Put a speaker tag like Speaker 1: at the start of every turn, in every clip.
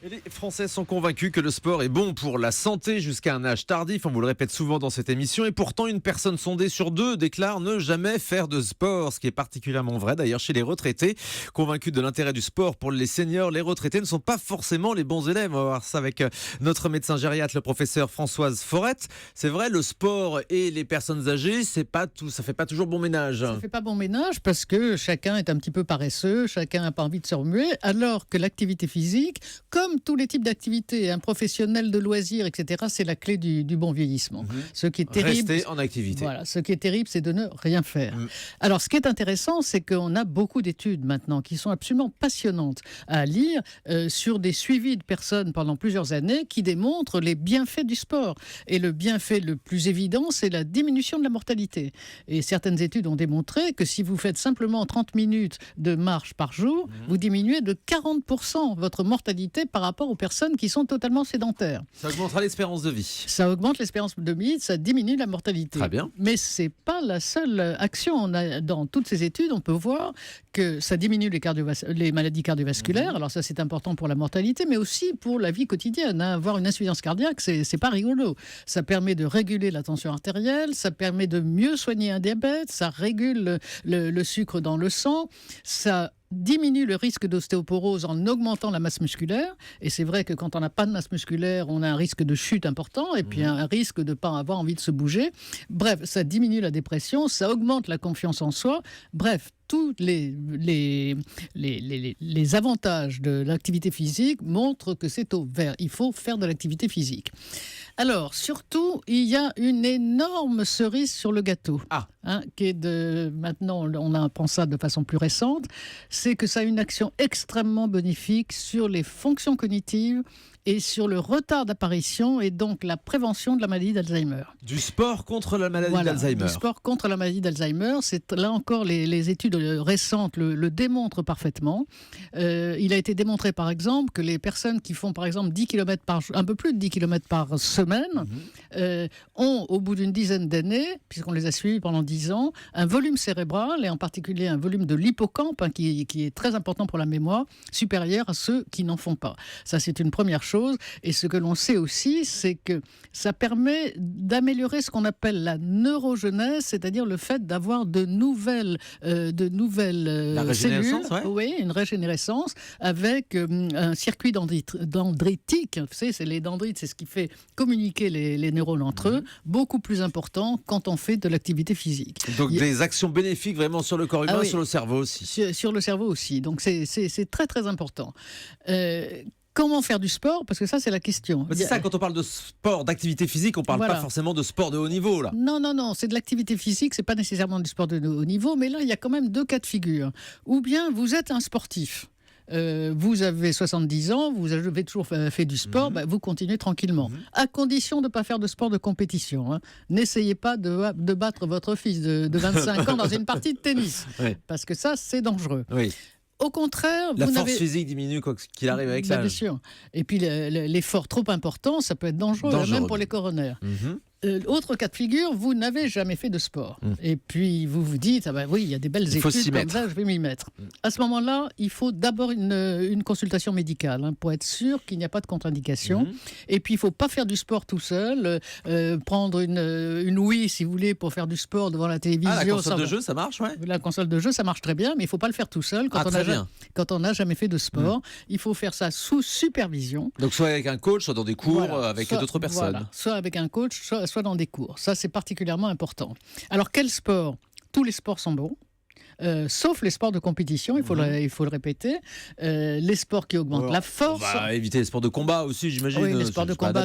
Speaker 1: Et les Français sont convaincus que le sport est bon pour la santé jusqu'à un âge tardif. On vous le répète souvent dans cette émission. Et pourtant, une personne sondée sur deux déclare ne jamais faire de sport. Ce qui est particulièrement vrai d'ailleurs chez les retraités. Convaincus de l'intérêt du sport pour les seniors, les retraités ne sont pas forcément les bons élèves. On va voir ça avec notre médecin gériatre, le professeur Françoise Forette. C'est vrai, le sport et les personnes âgées, ça fait pas toujours bon ménage.
Speaker 2: Ça fait pas bon ménage parce que chacun est un petit peu paresseux, chacun n'a pas envie de se remuer, alors que l'activité physique, comme tous les types d'activités, un professionnel de loisirs, etc., c'est la clé du bon vieillissement. Ce qui est terrible,
Speaker 1: rester en activité.
Speaker 2: Voilà, ce qui est terrible, c'est de ne rien faire. Alors, ce qui est intéressant, c'est qu'on a beaucoup d'études maintenant qui sont absolument passionnantes à lire sur des suivis de personnes pendant plusieurs années qui démontrent les bienfaits du sport. Et le bienfait le plus évident, c'est la diminution de la mortalité. Et certaines études ont démontré que si vous faites simplement 30 minutes de marche par jour, vous diminuez de 40% votre mortalité par rapport aux personnes qui sont totalement sédentaires.
Speaker 1: Ça augmentera l'espérance de vie.
Speaker 2: Ça augmente l'espérance de vie, ça diminue la mortalité.
Speaker 1: Très bien.
Speaker 2: Mais c'est pas la seule action. Dans toutes ces études, on peut voir que ça diminue les maladies cardiovasculaires. Alors ça, c'est important pour la mortalité, mais aussi pour la vie quotidienne. Avoir une insuffisance cardiaque, c'est pas rigolo. Ça permet de réguler la tension artérielle, ça permet de mieux soigner un diabète, ça régule le sucre dans le sang, ça diminue le risque d'ostéoporose en augmentant la masse musculaire. Et c'est vrai que quand on n'a pas de masse musculaire, on a un risque de chute important et puis un risque de ne pas avoir envie de se bouger. Bref, ça diminue la dépression, ça augmente la confiance en soi. Bref, tous les avantages de l'activité physique montrent que c'est au vert. Il faut faire de l'activité physique. Alors, surtout, il y a une énorme cerise sur le gâteau. Qui est maintenant, on apprend ça de façon plus récente, c'est que ça a une action extrêmement bénéfique sur les fonctions cognitives et sur le retard d'apparition et donc la prévention de la maladie d'Alzheimer.
Speaker 1: Du sport contre la maladie d'Alzheimer.
Speaker 2: Du sport contre la maladie d'Alzheimer. Là encore, les études récentes le démontrent parfaitement. Il a été démontré, par exemple, que les personnes qui font, par exemple, 10 km un peu plus de 10 km par semaine, ont, au bout d'une dizaine d'années, puisqu'on les a suivis pendant 10 ans, un volume cérébral, et en particulier un volume de l'hippocampe, qui est très important pour la mémoire, supérieur à ceux qui n'en font pas. Ça, c'est une première chose. Et ce que l'on sait aussi, c'est que ça permet d'améliorer ce qu'on appelle la neurogenèse, c'est-à-dire le fait d'avoir de nouvelles
Speaker 1: la
Speaker 2: cellules.
Speaker 1: Oui,
Speaker 2: une régénérescence avec un circuit dendritique. Vous savez, c'est les dendrites, c'est ce qui fait communiquer les neurones entre eux, beaucoup plus important quand on fait de l'activité physique.
Speaker 1: Donc des actions bénéfiques vraiment sur le corps humain, sur le cerveau aussi.
Speaker 2: Sur le cerveau aussi. Donc c'est très très important. Comment faire du sport ? Parce que ça, c'est la question.
Speaker 1: C'est ça, quand on parle de sport, d'activité physique, on ne parle pas forcément de sport de haut niveau, là.
Speaker 2: Non, c'est de l'activité physique, c'est pas nécessairement du sport de haut niveau, mais là, il y a quand même deux cas de figure. Ou bien vous êtes un sportif. Vous avez 70 ans, vous avez toujours fait du sport, vous continuez tranquillement. À condition de ne pas faire de sport de compétition. N'essayez pas de battre votre fils de 25 ans dans une partie de tennis. Parce que ça, c'est dangereux.
Speaker 1: Oui.
Speaker 2: Au contraire,
Speaker 1: la force physique diminue quoi qu'il arrive avec ça.
Speaker 2: Bien sûr. Et puis l'effort trop important, ça peut être dangereux. Même pour les coronaires. Autre cas de figure, vous n'avez jamais fait de sport. Et puis vous vous dites, oui, il y a des belles études comme ça, je vais m'y mettre. À ce moment-là, il faut d'abord une consultation médicale pour être sûr qu'il n'y a pas de contre-indication. Et puis il ne faut pas faire du sport tout seul, prendre une Wii, si vous voulez, pour faire du sport devant la télévision.
Speaker 1: La console de jeu, ça marche,
Speaker 2: La console de jeu, ça marche très bien, mais il ne faut pas le faire tout seul. Quand on n'a jamais fait de sport, il faut faire ça sous supervision.
Speaker 1: Donc soit avec un coach, soit dans des cours, avec d'autres personnes.
Speaker 2: Soit avec un coach, soit dans des cours. Ça, c'est particulièrement important. Alors, quel sport ? Tous les sports sont bons. Sauf les sports de compétition, il faut le répéter. Les sports qui augmentent la force.
Speaker 1: On va éviter les sports de combat aussi, j'imagine.
Speaker 2: Oui, les sports de combat,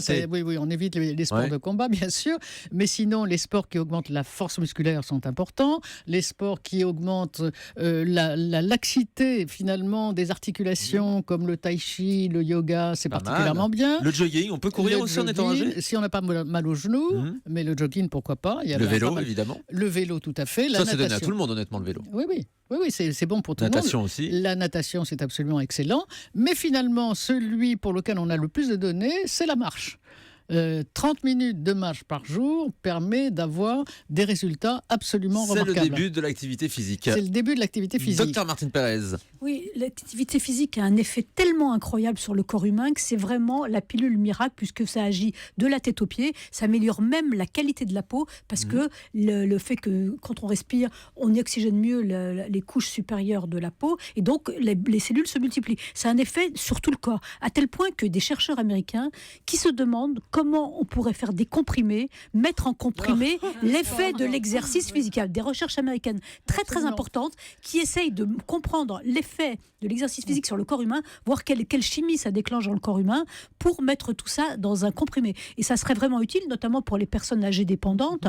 Speaker 2: on évite les sports de combat, bien sûr. Mais sinon, les sports qui augmentent la force musculaire sont importants. Les sports qui augmentent la laxité, finalement, des articulations, comme le tai chi, le yoga, c'est particulièrement bien.
Speaker 1: Le jogging, on peut courir aussi en étant âgé ?
Speaker 2: Si on n'a pas mal aux genoux, mais le jogging, pourquoi pas.
Speaker 1: Le vélo, évidemment.
Speaker 2: Le vélo, tout à fait.
Speaker 1: Ça, c'est donné à tout le monde, honnêtement, le vélo.
Speaker 2: Oui, c'est bon pour tout le monde.
Speaker 1: Natation aussi.
Speaker 2: La natation, c'est absolument excellent. Mais finalement, celui pour lequel on a le plus de données, c'est la marche. 30 minutes de marche par jour permet d'avoir des résultats absolument remarquables.
Speaker 1: C'est le début de l'activité physique.
Speaker 2: C'est le début de l'activité physique.
Speaker 1: Docteur Martine Pérez.
Speaker 3: Oui, l'activité physique a un effet tellement incroyable sur le corps humain que c'est vraiment la pilule miracle puisque ça agit de la tête aux pieds. Ça améliore même la qualité de la peau parce que le fait que quand on respire, on oxygène mieux les couches supérieures de la peau et donc les cellules se multiplient. Ça a un effet sur tout le corps, à tel point que des chercheurs américains qui se demandent comment on pourrait faire des comprimés, mettre en comprimé l'effet de l'exercice physique. Il y a des recherches américaines très importantes qui essayent de comprendre l'effet de l'exercice physique sur le corps humain, voir quelle chimie ça déclenche dans le corps humain pour mettre tout ça dans un comprimé. Et ça serait vraiment utile, notamment pour les personnes âgées dépendantes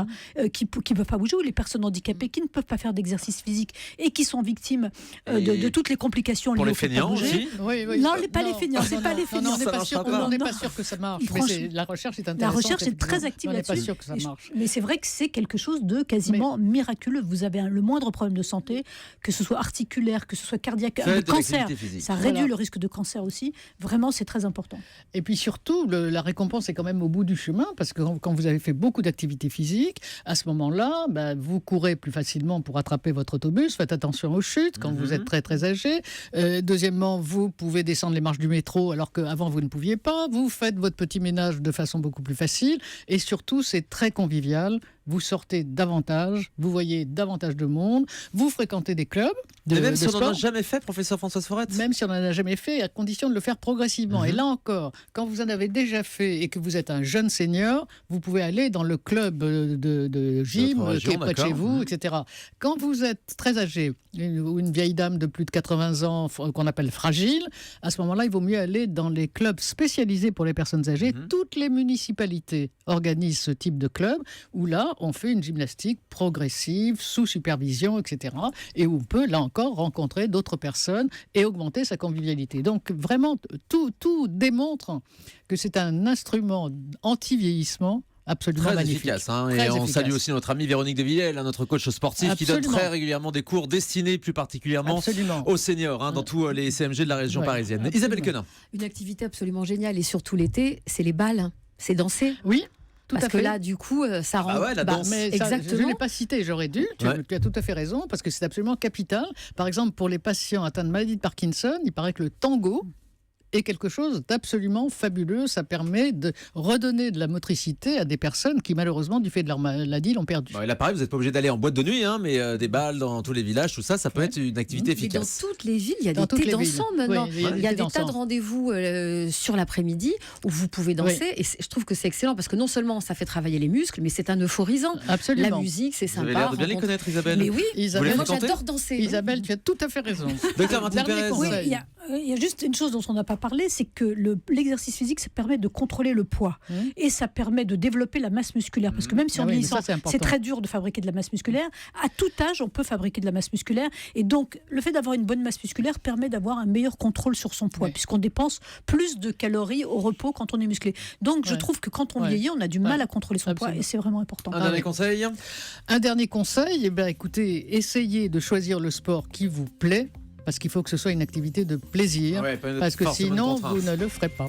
Speaker 3: qui ne peuvent pas bouger, ou les personnes handicapées qui ne peuvent pas faire d'exercice physique et qui sont victimes de toutes les complications liées
Speaker 1: pour
Speaker 3: au
Speaker 1: les
Speaker 3: fait de pas
Speaker 1: feignants
Speaker 3: bouger.
Speaker 1: aussi.
Speaker 3: Non, pas les feignants, c'est pas les feignants.
Speaker 2: On n'est pas sûr
Speaker 3: pas.
Speaker 2: sûr que ça marche. Mais la recherche est intéressante.
Speaker 3: La recherche est très active là-dessus.
Speaker 2: On n'est pas sûr que ça marche.
Speaker 3: Mais c'est vrai que c'est quelque chose de quasiment miraculeux. Vous avez le moindre problème de santé, que ce soit articulaire, que ce soit cardiaque, cancer, ça réduit le risque de cancer aussi. Vraiment, c'est très important.
Speaker 2: Et puis surtout, la récompense est quand même au bout du chemin, parce que quand vous avez fait beaucoup d'activités physiques, à ce moment-là, vous courez plus facilement pour attraper votre autobus, faites attention aux chutes quand vous êtes très âgé. Deuxièmement, vous pouvez descendre les marches du métro alors qu'avant vous ne pouviez pas. Vous faites votre petit ménage de façon beaucoup plus facile. Et surtout, c'est très convivial. Vous sortez davantage, vous voyez davantage de monde, vous fréquentez des clubs de
Speaker 1: même si on
Speaker 2: sport.
Speaker 1: n'en a jamais fait, professeur Françoise Forette.
Speaker 2: Même si on n'en a jamais fait, à condition de le faire progressivement. Et là encore, quand vous en avez déjà fait et que vous êtes un jeune senior, vous pouvez aller dans le club de gym qui est près de chez vous, etc. Quand vous êtes très âgé, ou une vieille dame de plus de 80 ans qu'on appelle fragile, à ce moment-là, il vaut mieux aller dans les clubs spécialisés pour les personnes âgées. Toutes les municipalités organisent ce type de club où là, on fait une gymnastique progressive, sous supervision, etc. Et où on peut, là encore, rencontrer d'autres personnes et augmenter sa convivialité. Donc vraiment, tout démontre que c'est un instrument anti-vieillissement absolument
Speaker 1: très
Speaker 2: magnifique.
Speaker 1: Efficace,
Speaker 2: très
Speaker 1: et on
Speaker 2: efficace.
Speaker 1: salue aussi notre amie Véronique de Villèle, notre coach sportif, qui donne très régulièrement des cours destinés plus particulièrement aux seniors dans tous les CMG de la région parisienne.
Speaker 2: Absolument.
Speaker 1: Isabelle Quenin.
Speaker 4: Une activité absolument géniale, et surtout l'été, c'est les balles, c'est danser.
Speaker 2: Oui. Tout
Speaker 4: parce
Speaker 2: à fait.
Speaker 4: que là, du coup, ça rend.
Speaker 1: Ah ouais, la danse.
Speaker 2: Mais
Speaker 4: exactement.
Speaker 2: Je ne l'ai pas cité, j'aurais dû. Tu as tout à fait raison, parce que c'est absolument capital. Par exemple, pour les patients atteints de maladie de Parkinson, il paraît que le tango est quelque chose d'absolument fabuleux. Ça permet de redonner de la motricité à des personnes qui, malheureusement, du fait de leur maladie, l'ont perdu.
Speaker 1: Bon, et là, pareil, vous n'êtes pas obligé d'aller en boîte de nuit, mais des balles dans tous les villages, tout ça, ça peut être une activité efficace.
Speaker 4: Mais dans toutes les villes, il y a des thés dansants maintenant.
Speaker 2: Oui,
Speaker 4: il y a des tas de rendez-vous sur l'après-midi où vous pouvez danser. Et je trouve que c'est excellent parce que non seulement ça fait travailler les muscles, mais c'est un euphorisant.
Speaker 2: Absolument.
Speaker 4: La musique, c'est
Speaker 1: Vous avez
Speaker 4: sympa.
Speaker 1: l'air de bien les connaître, Isabelle.
Speaker 4: Mais oui,
Speaker 2: Isabelle,
Speaker 4: moi j'adore danser.
Speaker 2: Isabelle, tu as tout à fait raison.
Speaker 1: Docteur Martine Pérez.
Speaker 3: Oui, il y a juste une chose dont on n'a pas parlé, c'est que l'exercice physique, ça permet de contrôler le poids et ça permet de développer la masse musculaire. Parce que même si en vieillissant, c'est très dur de fabriquer de la masse musculaire, à tout âge, on peut fabriquer de la masse musculaire. Et donc, le fait d'avoir une bonne masse musculaire permet d'avoir un meilleur contrôle sur son poids, puisqu'on dépense plus de calories au repos quand on est musclé. Donc, je trouve que quand on vieillit, on a du mal à contrôler son poids et c'est vraiment important.
Speaker 1: Un dernier conseil.
Speaker 2: Un dernier conseil, écoutez, essayez de choisir le sport qui vous plaît, parce qu'il faut que ce soit une activité de plaisir, parce que sinon, vous ne le ferez pas.